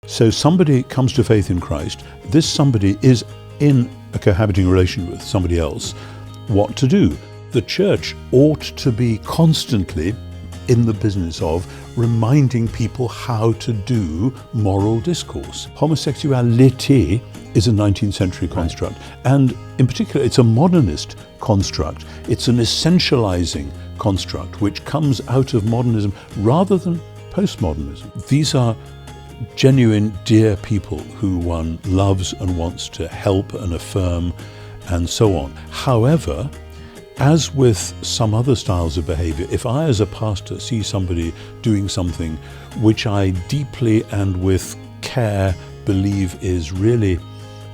So somebody comes to faith in Christ, this somebody is in a cohabiting relation with somebody else. What to do? The church ought to be constantly in the business of reminding people how to do moral discourse. Homosexuality is a 19th century construct, and in particular it's a modernist construct. It's an essentializing construct which comes out of modernism rather than postmodernism. These are genuine, dear people who one loves and wants to help and affirm and so on. However, as with some other styles of behavior, if I as a pastor see somebody doing something which I deeply and with care believe is really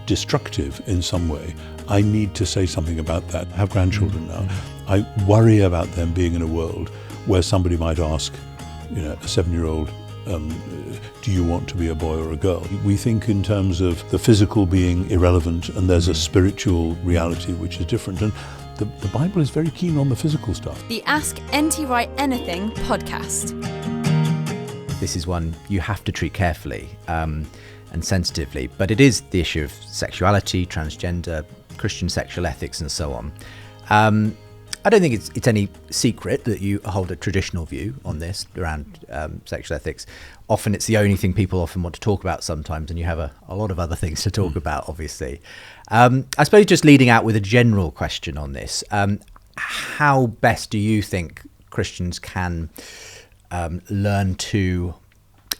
destructive in some way, I need to say something about that. I have grandchildren now. I worry about them being in a world where somebody might ask, a 7-year-old, do you want to be a boy or a girl? We think in terms of the physical being irrelevant, and there's a spiritual reality which is different. And the Bible is very keen on the physical stuff. The Ask NT Wright Anything podcast. This is one you have to treat carefully and sensitively, but it is the issue of sexuality, transgender, Christian sexual ethics, and so on. I don't think it's any secret that you hold a traditional view on this around sexual ethics. Often it's the only thing people often want to talk about sometimes, and you have a lot of other things to talk about, obviously. I suppose just leading out with a general question on this, how best do you think Christians can learn to,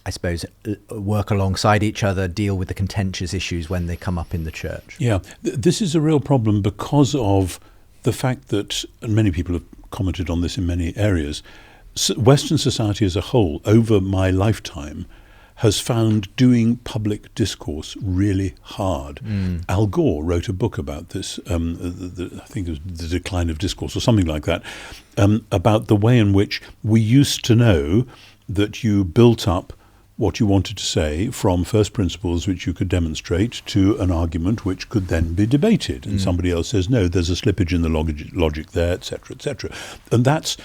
I suppose, work alongside each other, deal with the contentious issues when they come up in the church? Yeah, this is a real problem because of the fact that, and many people have commented on this in many areas, Western society as a whole, over my lifetime, has found doing public discourse really hard. Al Gore wrote a book about this, I think it was The Decline of Discourse or something like that, about the way in which we used to know that you built up what you wanted to say from first principles which you could demonstrate to an argument which could then be debated. And somebody else says, no, there's a slippage in the logic there, etc., etc. And that's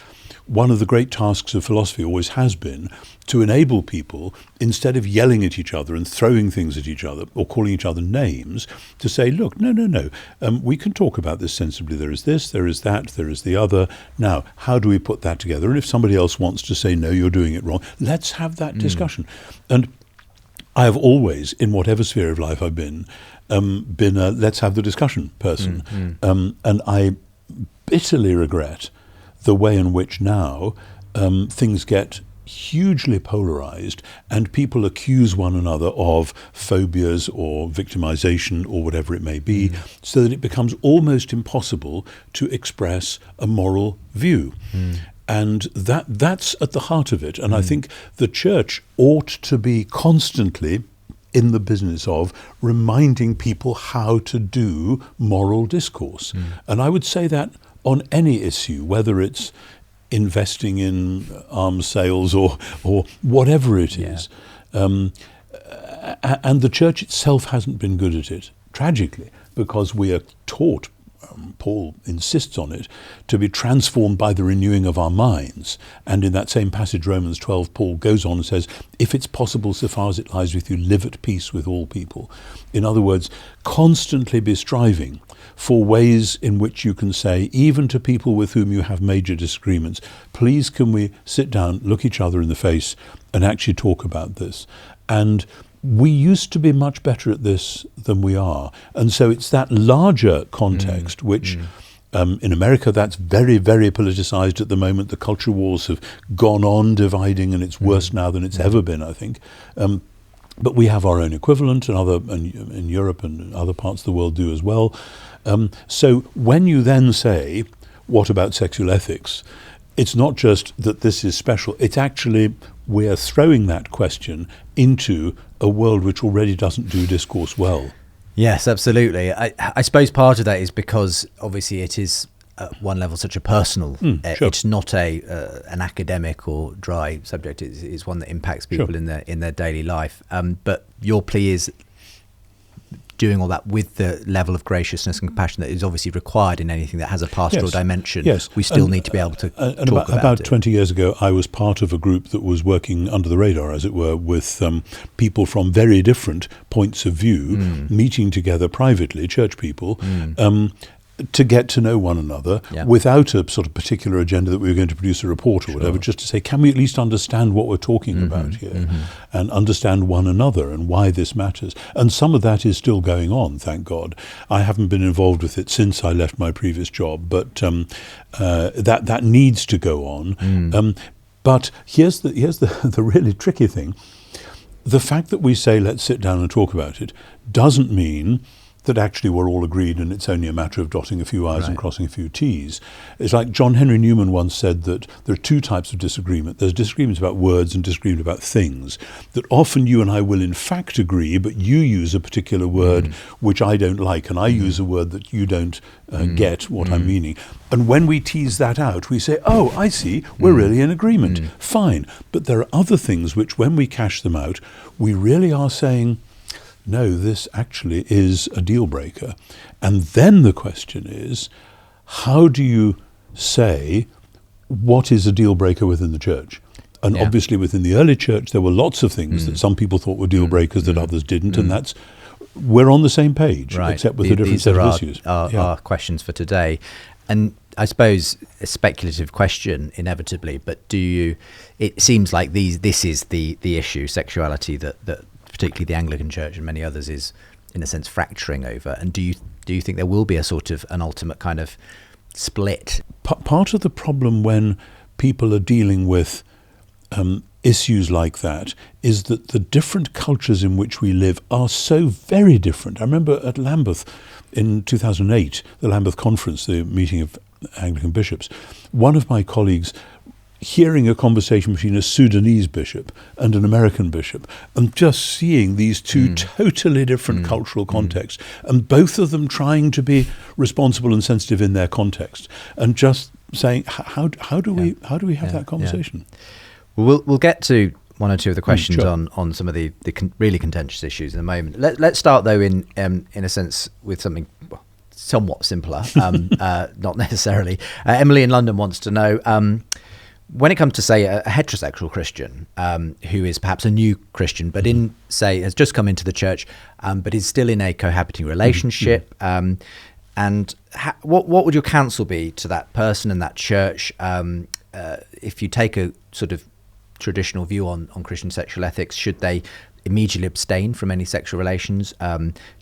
one of the great tasks of philosophy, always has been, to enable people, instead of yelling at each other and throwing things at each other or calling each other names, to say, look, no, we can talk about this sensibly. There is this, there is that, there is the other. Now, how do we put that together? And if somebody else wants to say, no, you're doing it wrong, let's have that discussion. And I have always, in whatever sphere of life I've been a let's have the discussion person. And I bitterly regret the way in which now things get hugely polarized and people accuse one another of phobias or victimization or whatever it may be, so that it becomes almost impossible to express a moral view. And that's at the heart of it. And I think the church ought to be constantly in the business of reminding people how to do moral discourse. And I would say that on any issue, whether it's investing in arms sales or whatever it is. And the church itself hasn't been good at it, tragically, because we are taught, Paul insists on it, to be transformed by the renewing of our minds. And in that same passage, Romans 12, Paul goes on and says, if it's possible, so far as it lies with you, live at peace with all people. In other words, constantly be striving for ways in which you can say, even to people with whom you have major disagreements, please can we sit down, look each other in the face and actually talk about this. And we used to be much better at this than we are. And so it's that larger context which in America, that's very, very politicized at the moment. The culture wars have gone on dividing, and it's worse now than it's ever been, I think. But we have our own equivalent, and in Europe and other parts of the world do as well. So when you then say, what about sexual ethics? It's not just that this is special, it's actually we're throwing that question into a world which already doesn't do discourse well. Yes, absolutely. I suppose part of that is because obviously it is at one level such a personal, sure. It's not an academic or dry subject. It's one that impacts people in their daily life. But your plea is doing all that with the level of graciousness and compassion that is obviously required in anything that has a pastoral dimension. Yes. We still need to be able to talk about it. 20 years ago, I was part of a group that was working under the radar, as it were, with people from very different points of view, meeting together privately, church people, to get to know one another without a sort of particular agenda that we were going to produce a report or whatever, just to say, can we at least understand what we're talking about here and understand one another and why this matters? And some of that is still going on, thank God. I haven't been involved with it since I left my previous job, but that needs to go on. But here's the really tricky thing. The fact that we say, let's sit down and talk about it, doesn't mean that actually we're all agreed and it's only a matter of dotting a few I's and crossing a few T's. It's like John Henry Newman once said that there are two types of disagreement. There's disagreements about words and disagreement about things, that often you and I will in fact agree, but you use a particular word which I don't like, and I use a word that you don't get what I'm meaning. And when we tease that out, we say, oh, I see, we're really in agreement. Fine. But there are other things which, when we cash them out, we really are saying, no, this actually is a deal breaker. And then the question is, how do you say what is a deal breaker within the church? And obviously within the early church, there were lots of things that some people thought were deal breakers that others didn't. And that's, we're on the same page, except with a different set of issues. Our questions for today. And I suppose a speculative question, inevitably, but it seems like this is the issue, sexuality, that particularly the Anglican Church and many others is, in a sense, fracturing over. And do you think there will be a sort of an ultimate kind of split? Part of the problem when people are dealing with issues like that is that the different cultures in which we live are so very different. I remember at Lambeth in 2008, the Lambeth Conference, the meeting of Anglican bishops, one of my colleagues hearing a conversation between a Sudanese bishop and an American bishop and just seeing these two totally different cultural contexts and both of them trying to be responsible and sensitive in their context and just saying, how do we have that conversation? Well, we'll get to one or two of the questions on some of the really contentious issues in a moment. Let's start though in a sense with something somewhat simpler, not necessarily. Emily in London wants to know, when it comes to, say, a heterosexual Christian who is perhaps a new Christian, but has just come into the church, but is still in a cohabiting relationship, and what would your counsel be to that person and that church if you take a sort of traditional view on Christian sexual ethics? Should they immediately abstain from any sexual relations,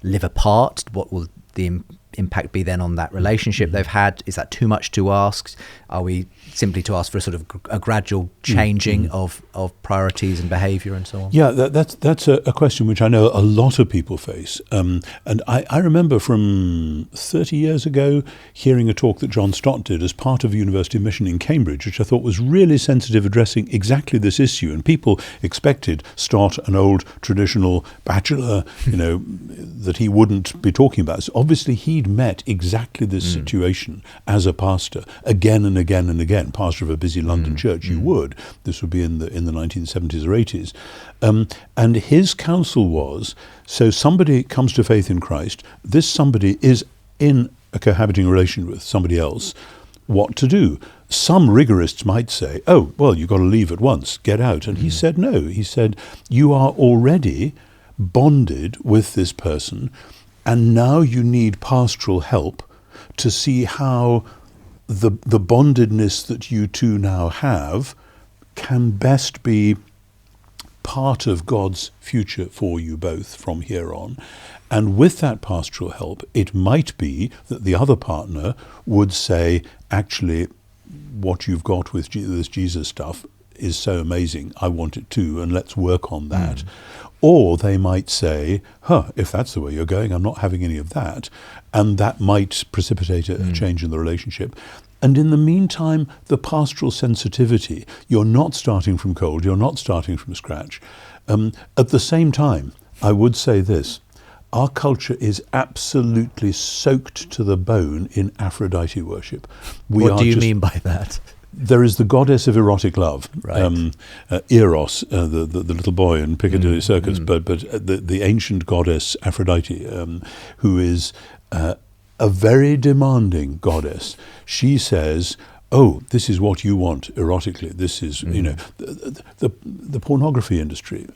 live apart? What will the impact be then on that relationship they've had? Is that too much to ask? Are we simply to ask for a sort of a gradual changing of priorities and behaviour and so on? Yeah, that's a question which I know a lot of people face. And I remember from 30 years ago hearing a talk that John Stott did as part of a university mission in Cambridge, which I thought was really sensitive, addressing exactly this issue. And people expected Stott, an old traditional bachelor, that he wouldn't be talking about. So obviously he'd met exactly this situation as a pastor again and again and again. Pastor of a busy London church, you would. This would be in the 1970s or 80s. And his counsel was, so somebody comes to faith in Christ, this somebody is in a cohabiting relation with somebody else, what to do? Some rigorists might say, oh, well, you've got to leave at once, get out. And he said no. He said, you are already bonded with this person, and now you need pastoral help to see how the bondedness that you two now have can best be part of God's future for you both from here on. And with that pastoral help, it might be that the other partner would say, actually, what you've got with this Jesus stuff is so amazing, I want it too, and let's work on that. Or they might say, if that's the way you're going, I'm not having any of that. And that might precipitate a change in the relationship. And in the meantime, the pastoral sensitivity, you're not starting from cold, you're not starting from scratch. At the same time, I would say this, our culture is absolutely soaked to the bone in Aphrodite worship. What do you mean by that? there is the goddess of erotic love, Right. Eros, the little boy in Piccadilly Circus, but the ancient goddess Aphrodite, who is a very demanding goddess. She says, "Oh, this is what you want erotically. This is, the pornography industry."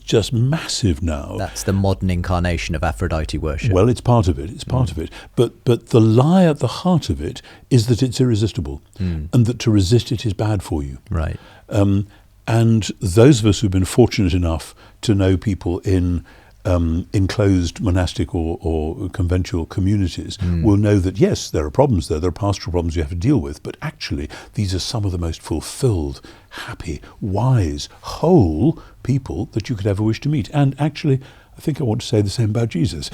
Just massive now. That's the modern incarnation of Aphrodite worship. Well, it's part of it. It's part of it. But the lie at the heart of it is that it's irresistible, and that to resist it is bad for you. Right. And those of us who've been fortunate enough to know people in enclosed monastic or conventual communities will know that, yes, there are problems there. There are pastoral problems you have to deal with. But actually, these are some of the most fulfilled, happy, wise, whole people that you could ever wish to meet. And actually, I think I want to say the same about Jesus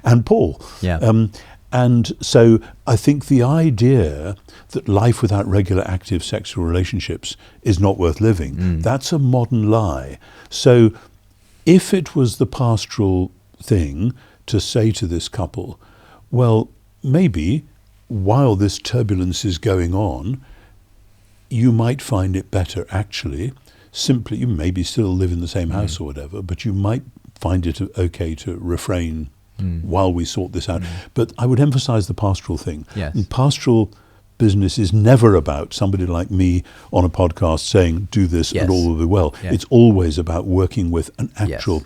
and Paul. Yeah. And so I think the idea that life without regular active sexual relationships is not worth living, that's a modern lie. So if it was the pastoral thing to say to this couple, well, maybe while this turbulence is going on, you might find it better actually, simply, you maybe still live in the same house or whatever, but you might find it okay to refrain while we sort this out. But I would emphasize the pastoral thing. Yes. And pastoral business is never about somebody like me on a podcast saying, do this and all will be well. Yeah. It's always about working with an actual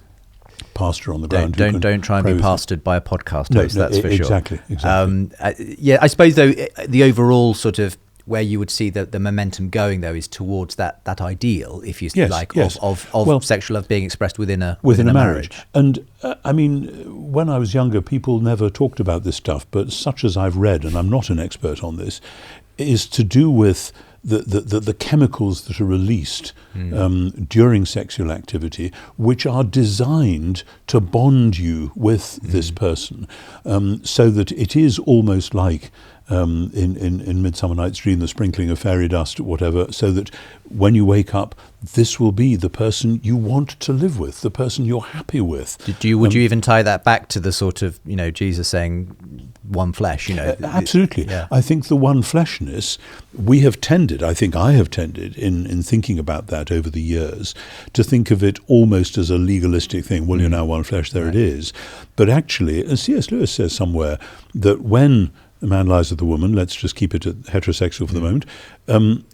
pastor on the ground. Don't try and be pastored by a podcast host, that's for sure. Exactly. I suppose, though, the overall sort of where you would see the momentum going, though, is towards that ideal, if you like, of sexual love being expressed within a marriage. And I mean, when I was younger, people never talked about this stuff, but such as I've read, and I'm not an expert on this, is to do with the chemicals that are released during sexual activity, which are designed to bond you with this person, so that it is almost like in Midsummer Night's Dream, the sprinkling of fairy dust, whatever, so that when you wake up, this will be the person you want to live with, the person you're happy with. Would you even tie that back to the sort of, Jesus saying one flesh, Absolutely. Yeah. I think the one-fleshness, I think I have tended in thinking about that over the years, to think of it almost as a legalistic thing. Well, you're now one flesh, there it is. But actually, as C.S. Lewis says somewhere, that when a man lies with a woman, let's just keep it heterosexual for the moment,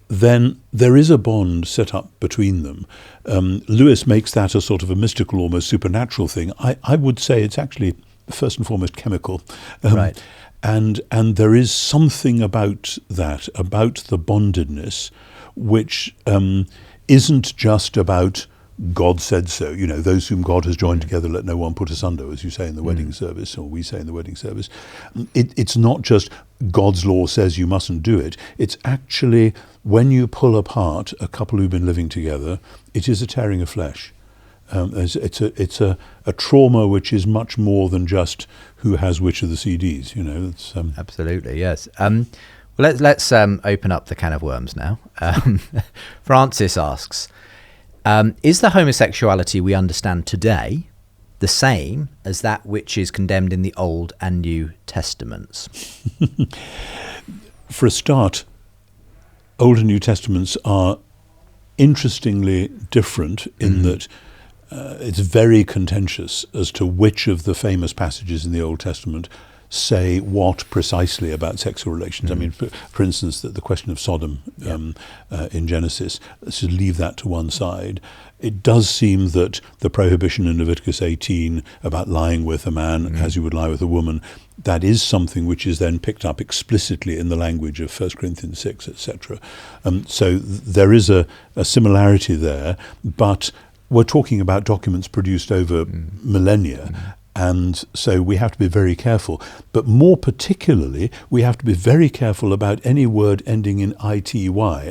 then there is a bond set up between them. Lewis makes that a sort of a mystical, almost supernatural thing. I would say it's actually first and foremost chemical. Right. And there is something about that, about the bondedness, which isn't just about God said so, those whom God has joined together, let no one put asunder, as you say in the wedding service, or we say in the wedding service. It's not just God's law says you mustn't do it. It's actually, when you pull apart a couple who've been living together, it is a tearing of flesh. It's a trauma which is much more than just who has which of the CDs, It's, Absolutely, yes. Well, let's open up the can of worms now. Francis asks, is the homosexuality we understand today the same as that which is condemned in the Old and New Testaments? For a start, Old and New Testaments are interestingly different in that it's very contentious as to which of the famous passages in the Old Testament say what precisely about sexual relations. I mean, for instance, the question of Sodom in Genesis, let's just leave that to one side. It does seem that the prohibition in Leviticus 18 about lying with a man as you would lie with a woman, that is something which is then picked up explicitly in the language of 1 Corinthians 6, etc. So there is a similarity there, but we're talking about documents produced over millennia. And so we have to be very careful. But more particularly, we have to be very careful about any word ending in ity,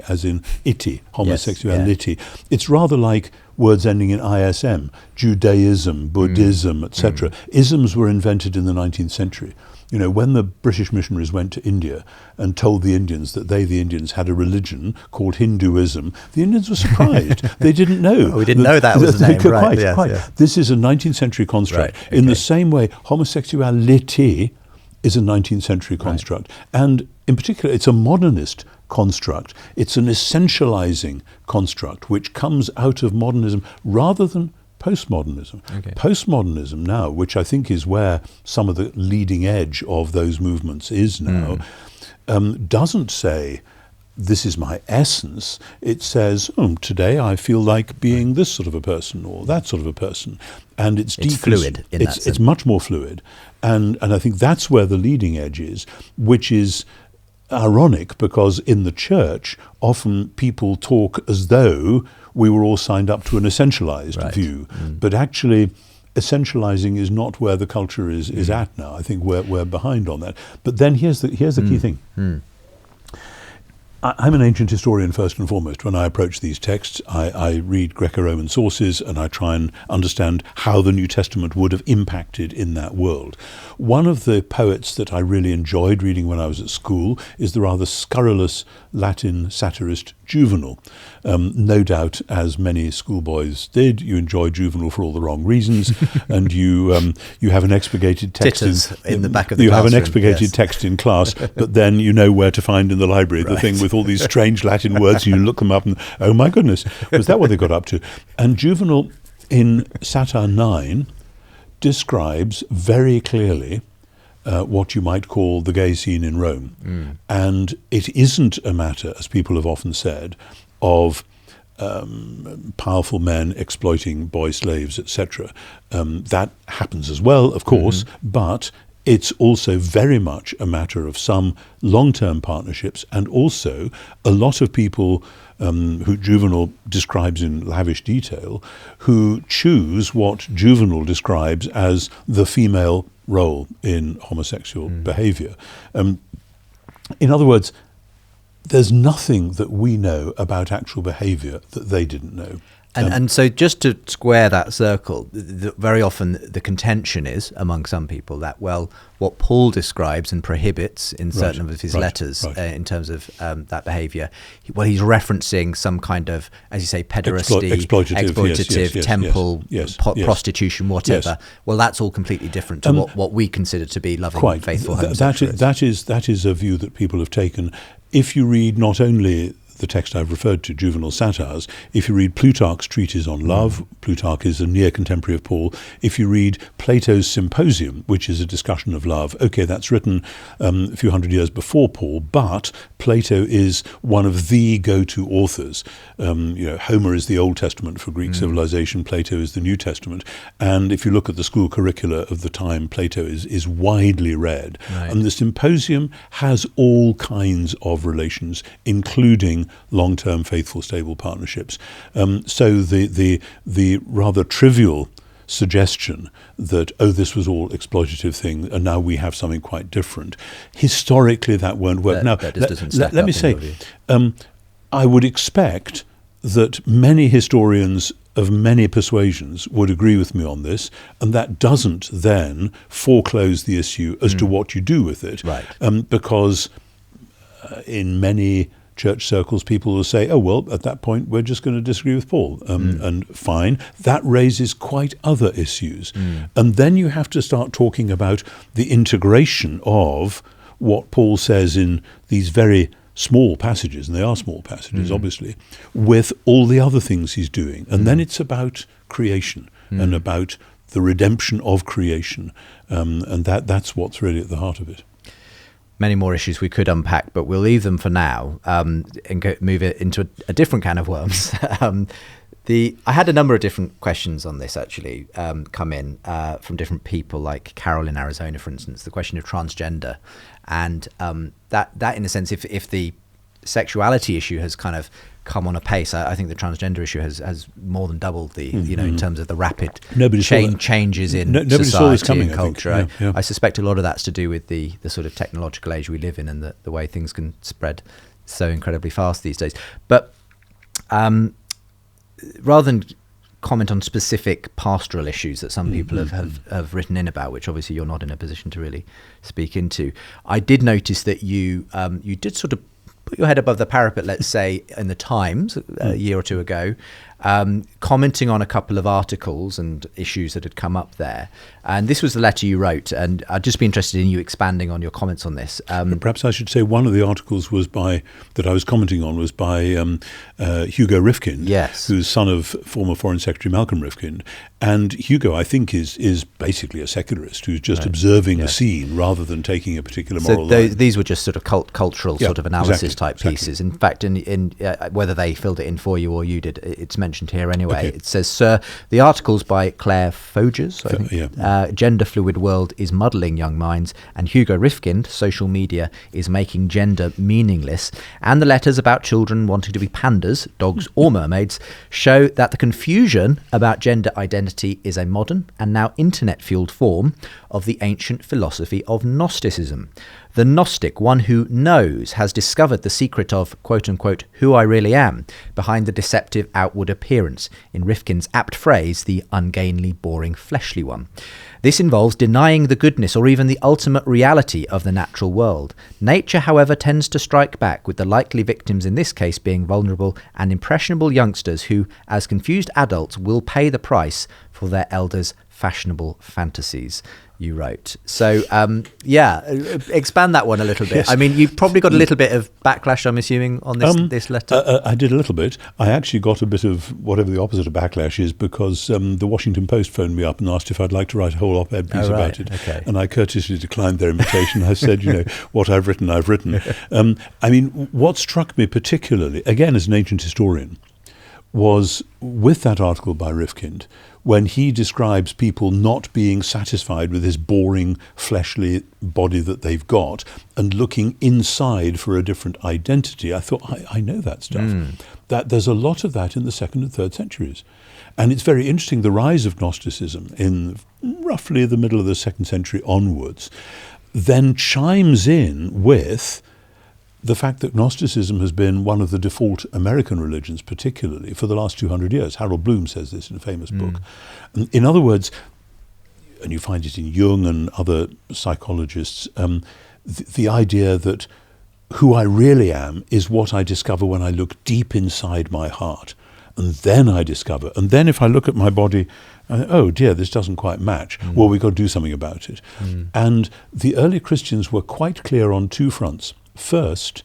as in ity, homosexuality. Yes, It's rather like words ending in ism, Judaism, Buddhism, etc. Isms were invented in the 19th century. When the British missionaries went to India and told the Indians that the Indians, had a religion called Hinduism, the Indians were surprised. They didn't know. We didn't know that was the name. Quite. Yeah. This is a 19th century construct. In the same way, homosexuality is a 19th century construct. And in particular, it's a modernist construct. It's an essentializing construct which comes out of modernism rather than postmodernism. Okay. Postmodernism now, which I think is where some of the leading edge of those movements is now, doesn't say, this is my essence. It says, today I feel like being this sort of a person or that sort of a person. And it's fluid in that sense. It's much more fluid. And I think that's where the leading edge is, which is ironic because in the church, often people talk as though we were all signed up to an essentialized view. But actually, essentializing is not where the culture is at now. I think we're behind on that. But then here's the key thing. I'm an ancient historian first and foremost. When I approach these texts, I read Greco-Roman sources and I try and understand how the New Testament would have impacted in that world. One of the poets that I really enjoyed reading when I was at school is the rather scurrilous Latin satirist Juvenal. No doubt, as many schoolboys did, you enjoy Juvenal for all the wrong reasons, and you have an expurgated text in the back of the classroom. You have an expurgated text in class, but then you know where to find in the library the thing with all these strange Latin words, and you look them up and, oh my goodness, was that what they got up to? And Juvenal, in Satire 9, describes very clearly what you might call the gay scene in Rome. And it isn't a matter, as people have often said, of powerful men exploiting boy slaves, etc. That happens as well, of course, but it's also very much a matter of some long-term partnerships and also a lot of people who Juvenal describes in lavish detail, who choose what Juvenal describes as the female role in homosexual behavior. In other words, there's nothing that we know about actual behavior that they didn't know. And so just to square that circle, very often the contention is among some people that, well, what Paul describes and prohibits in certain of his letters in terms of that behaviour, well, he's referencing some kind of, as you say, pederasty, exploitative temple, prostitution, whatever. Well, that's all completely different to what we consider to be loving, faithful homosexuals. That is a view that people have taken. If you read not only the text I've referred to, Juvenal Satires, if you read Plutarch's treatise on love, Plutarch is a near contemporary of Paul. If you read Plato's Symposium, which is a discussion of love, okay, that's written a few hundred years before Paul, but Plato is one of the go-to authors. Homer is the Old Testament for Greek civilization, Plato is the New Testament. And if you look at the school curricula of the time, Plato is widely read. And the Symposium has all kinds of relations, including long-term, faithful, stable partnerships. So the rather trivial suggestion that, this was all exploitative thing, and now we have something quite different. Historically, that won't work. Let me say, I would expect that many historians of many persuasions would agree with me on this, and that doesn't then foreclose the issue as to what you do with it. Because in many church circles, people will say, at that point, we're just going to disagree with Paul. And fine, that raises quite other issues. And then you have to start talking about the integration of what Paul says in these very small passages, and they are small passages, obviously, with all the other things he's doing. And then it's about creation and about the redemption of creation. And that's what's really at the heart of it. Many more issues we could unpack, but we'll leave them for now and move it into a different can of worms. I had a number of different questions on this actually come in from different people, like Carol in Arizona, for instance, the question of transgender. And that in a sense, if the sexuality issue has kind of come on a pace, I think the transgender issue has more than doubled the in terms of the rapid changes in society and culture. I suspect a lot of that's to do with the sort of technological age we live in and the way things can spread so incredibly fast these days. But rather than comment on specific pastoral issues that some people have written in about, which obviously you're not in a position to really speak into, I did notice that you did sort of put your head above the parapet, let's say, in the Times a year or two ago, commenting on a couple of articles and issues that had come up there. And this was the letter you wrote, and I'd just be interested in you expanding on your comments on this. Perhaps I should say one of the articles that I was commenting on was by Hugo Rifkind, yes, who's son of former Foreign Secretary Malcolm Rifkind. And Hugo, I think, is basically a secularist who's just observing the scene rather than taking a particular moral line. These were just sort of cultural sort of analysis type pieces. In fact, in whether they filled it in for you or you did, it's mentioned here anyway. Okay. It says, "Sir, the articles by Claire Foges, I think, Gender Fluid World is muddling young minds, and Hugo Rifkind, Social Media is making gender meaningless, and the letters about children wanting to be pandas, dogs or mermaids, show that the confusion about gender identity is a modern and now internet-fueled form of the ancient philosophy of Gnosticism. The Gnostic, one who knows, has discovered the secret of, quote-unquote, who I really am, behind the deceptive outward appearance, in Rifkin's apt phrase, the ungainly, boring, fleshly one. This involves denying the goodness or even the ultimate reality of the natural world. Nature, however, tends to strike back, with the likely victims in this case being vulnerable and impressionable youngsters who, as confused adults, will pay the price for their elders' fashionable fantasies," you wrote. So, expand that one a little bit. Yes. I mean, you've probably got a little bit of backlash, I'm assuming, on this letter. I did a little bit. I actually got a bit of whatever the opposite of backlash is, because the Washington Post phoned me up and asked if I'd like to write a whole op-ed piece about it. Okay. And I courteously declined their invitation. I said, what I've written, I've written. I mean, what struck me particularly, again as an ancient historian, was with that article by Rifkind, when he describes people not being satisfied with this boring, fleshly body that they've got and looking inside for a different identity. I thought, I know that stuff. That there's a lot of that in the 2nd and 3rd centuries. And it's very interesting, the rise of Gnosticism in roughly the middle of the 2nd century onwards then chimes in with the fact that Gnosticism has been one of the default American religions, particularly for the last 200 years. Harold Bloom says this in a famous book. In other words, and you find it in Jung and other psychologists, the idea that who I really am is what I discover when I look deep inside my heart. And then I discover. And then if I look at my body, oh dear, this doesn't quite match. Well, we've got to do something about it. And the early Christians were quite clear on two fronts. First,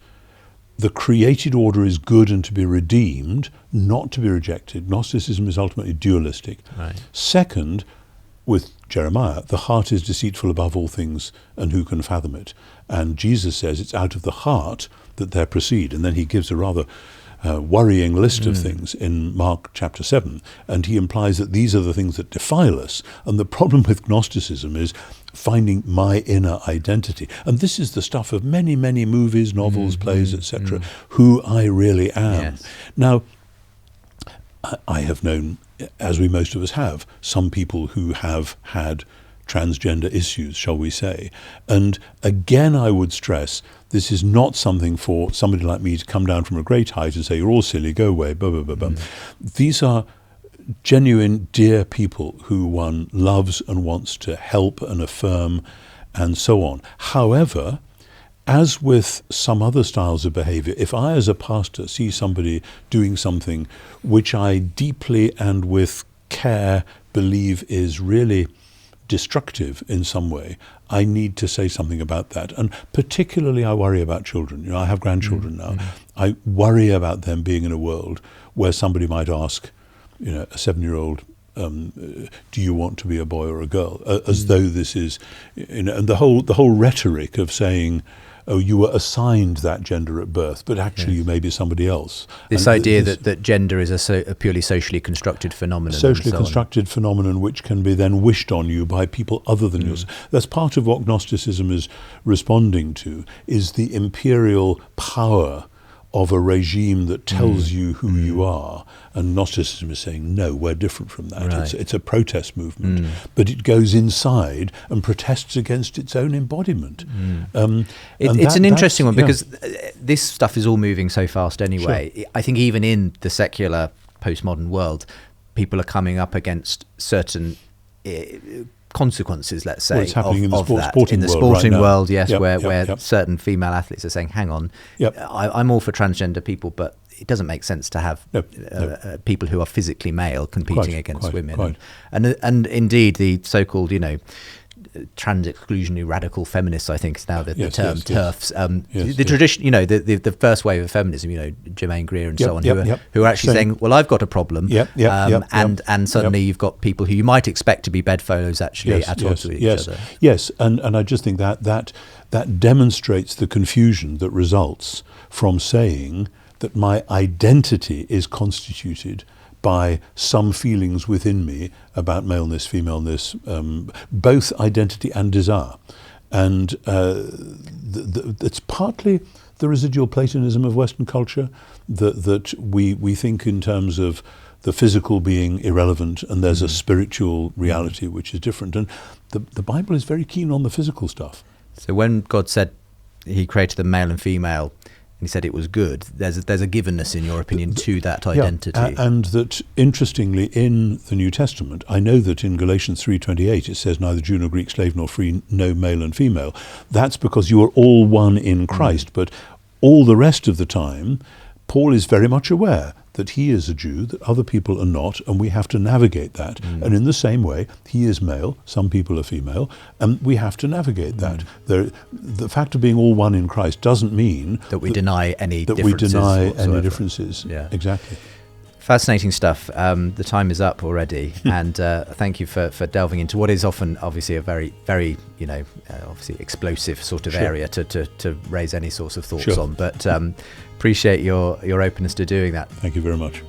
the created order is good and to be redeemed, not to be rejected. Gnosticism is ultimately dualistic. Right. Second, with Jeremiah, the heart is deceitful above all things, and who can fathom it? And Jesus says it's out of the heart that there proceed. And then he gives a rather worrying list of things in Mark chapter 7, and he implies that these are the things that defile us. And the problem with Gnosticism is finding my inner identity. And this is the stuff of many, many movies, novels, plays, etc., who I really am. Yes. Now, I have known, as we most of us have, some people who have had transgender issues, shall we say. And again, I would stress, this is not something for somebody like me to come down from a great height and say, you're all silly, go away, blah, blah, blah, blah. These are genuine, dear people who one loves and wants to help and affirm and so on. However, as with some other styles of behavior, if I as a pastor see somebody doing something which I deeply and with care believe is really destructive in some way, I need to say something about that. And particularly I worry about children. I have grandchildren now. I worry about them being in a world where somebody might ask, a 7-year-old, do you want to be a boy or a girl? As though this is, and the whole rhetoric of saying, oh, you were assigned that gender at birth, but actually you may be somebody else. This idea that gender is a purely socially constructed phenomenon. Socially constructed phenomenon which can be then wished on you by people other than yourself. That's part of what Gnosticism is responding to, is the imperial power of a regime that tells you who you are. And Gnosticism is saying, no, we're different from that. Right. It's a protest movement, but it goes inside and protests against its own embodiment. It's an interesting one, because this stuff is all moving so fast anyway. Sure. I think even in the secular postmodern world, people are coming up against certain consequences, let's say, it's happening in the sporting world, yes, where certain female athletes are saying, hang on, I'm all for transgender people, but it doesn't make sense to have people who are physically male competing against women. And indeed, the so-called, trans exclusionary radical feminists, I think is now the term TERFs. The tradition, the first wave of feminism, Germaine Greer and so on, who are actually saying, well, I've got a problem. And suddenly you've got people who you might expect to be bedfellows actually at odds with each other. Yes, and I just think that demonstrates the confusion that results from saying that my identity is constituted by some feelings within me about maleness, femaleness, both identity and desire. And it's partly the residual Platonism of Western culture, that we think in terms of the physical being irrelevant, and there's a spiritual reality which is different. And the Bible is very keen on the physical stuff. So when God said he created the male and female, and he said it was good, there's a givenness, in your opinion, to that identity. And that, interestingly, in the New Testament, I know that in Galatians 3:28 it says neither Jew nor Greek, slave nor free, no male and female. That's because you are all one in Christ. But all the rest of the time, Paul is very much aware that he is a Jew, that other people are not, and we have to navigate that. And in the same way, he is male, some people are female, and we have to navigate that. The fact of being all one in Christ doesn't mean that we deny any differences. Any differences. Yeah. Exactly. Fascinating stuff. The time is up already, and thank you for delving into what is often obviously a very, very, obviously explosive sort of area to raise any sorts of thoughts on. But appreciate your openness to doing that. Thank you very much.